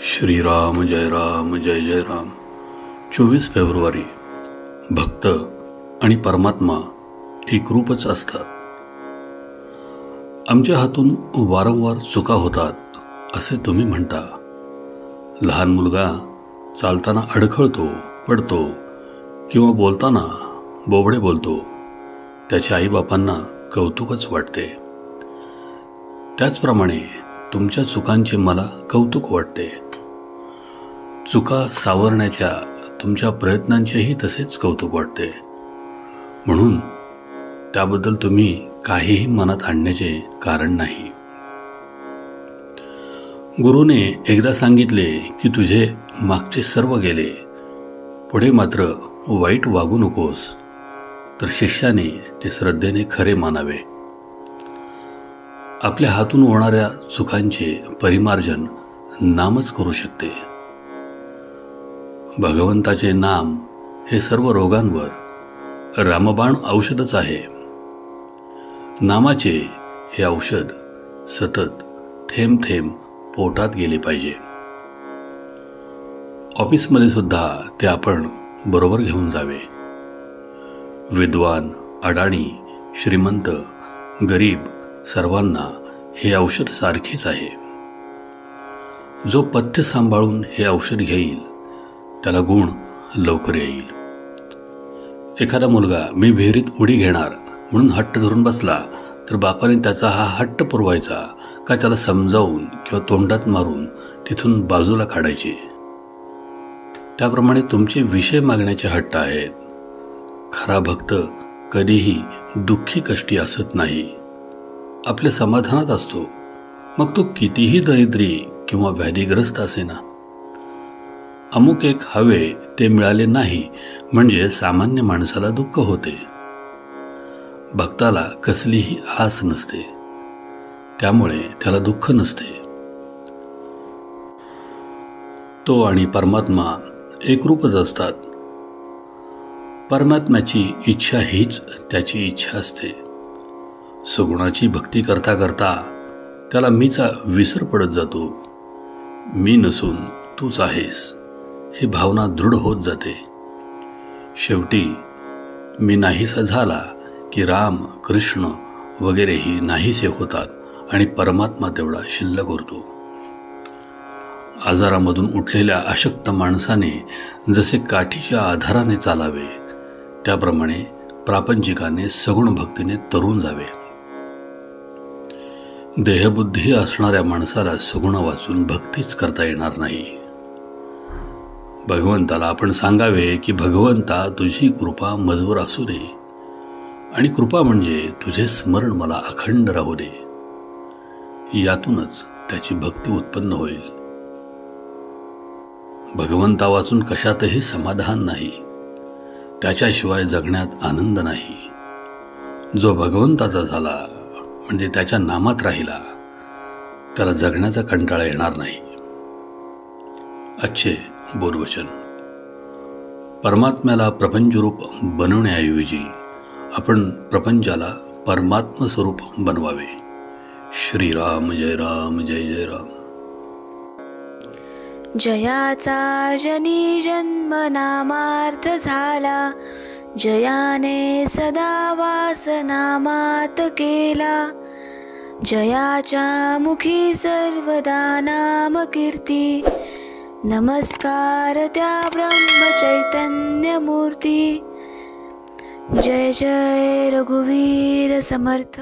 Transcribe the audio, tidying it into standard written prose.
श्रीराम जय जय Ram. 24 February. भक्त आणि परमात्मा एकरूपच असतात. आमच्या हातून वारंवार चुका होतात असे तुम्ही म्हणता. लहान मुलगा चालताना अडखळतो, पडतो किंवा बोलताना बोबडे बोलतो. त्याच्या आईबापांना कौतुकच वाटते. त्याचप्रमाणे तुमच्या चुकांचे मला कौतुक वाटते. चुका सावरण्याच्या तुमच्या प्रयत्नांचेही तसेच कौतुक वाटते. म्हणून त्याबद्दल तुम्ही काहीही मनात आणण्याचे कारण नाही. गुरुने एकदा सांगितले की तुझे मागचे सर्व गेले, पुढे मात्र वाईट वागू नकोस. तर शिष्याने ते श्रद्धेने खरे मानावे. आपल्या हातून होणाऱ्या चुकांचे परिमार्जन नामच करू शकते. भगवंताचे नाम हे सर्व रोगांवर रामबाण औषधच आहे. नामाचे हे औषध सतत थेंब थेंब पोटात गेले पाहिजे. ऑफिसमध्ये सुद्धा ते आपण बरोबर घेऊन जावे. विद्वान, अडाणी, श्रीमंत, गरीब सर्वांना हे औषध सारखेच आहे. जो पथ्य सांभाळून हे औषध घेईल त्याला गुण लवकर येईल. एखादा मुलगा मी विहिरीत उडी घेणार म्हणून हट्ट धरून बसला तर बापाने त्याचा हा हट्ट पुरवायचा का त्याला समजावून किंवा तोंडात मारून तिथून बाजूला काढायचे. त्याप्रमाणे तुमचे विषय मागण्याचे हट्ट आहेत. खरा भक्त कधीही दुःखी कष्टी असत नाही. आपल्या समाधानात असतो, मग तो कितीही दरिद्री किंवा व्याधीग्रस्त असेना. अमुक एक हवे ते मिळाले नाही म्हणजे सामान्य माणसाला दुःख होते. भक्ताला कसलीही आस नसते, त्यामुळे त्याला दुःख नसते. तो आणि परमात्मा एकरूपच असतात. परमात्म्याची इच्छा हीच त्याची इच्छा असते. सगुणाची भक्ती करता करता त्याला मीचा विसर पडत जातो. मी नसून तूच आहेस ही भावना दृढ होत जाते. शेवटी मी नाहीसा झाला की राम, कृष्ण वगैरेही नाहीसे होतात आणि परमात्मा तेवढा शिल्लक उरतो. आजारामधून उठलेल्या अशक्त माणसाने जसे काठीच्या आधाराने चालावे, त्याप्रमाणे प्रापंचिकाने सगुण भक्तीने तरून जावे. देहबुद्धी असणाऱ्या माणसाला सगुण वाचून भक्तीच करता येणार नाही. भगवंताला आपण सांगावे की भगवंता तुझी कृपा मजवर असू दे, आणि कृपा म्हणजे तुझे स्मरण मला अखंड राहू दे. यातूनच त्याची भक्ती उत्पन्न होईल. भगवंता वाचून कशातही समाधान नाही. त्याच्याशिवाय जगण्यात आनंद नाही. जो भगवंताचा झाला म्हणजे त्याच्या नामात राहिला, त्याला जगण्याचा कंटाळा येणार नाही. अच्छे बोधवचन. परमात्म्याला प्रपंचरूप बनवण्याऐवजी आपण प्रपंचाला परमात्म स्वरूप बनवावे. श्रीराम जय जय राम. जयाचा जनी जन्म नामार्थ झाला, जयाने सदा वास नामात केला. जयाच्या मुखी सर्वदा नाम कीर्ती, नमस्कार त्या ब्रह्म चैतन्य मूर्ती. जय जय रघुवीर समर्थ.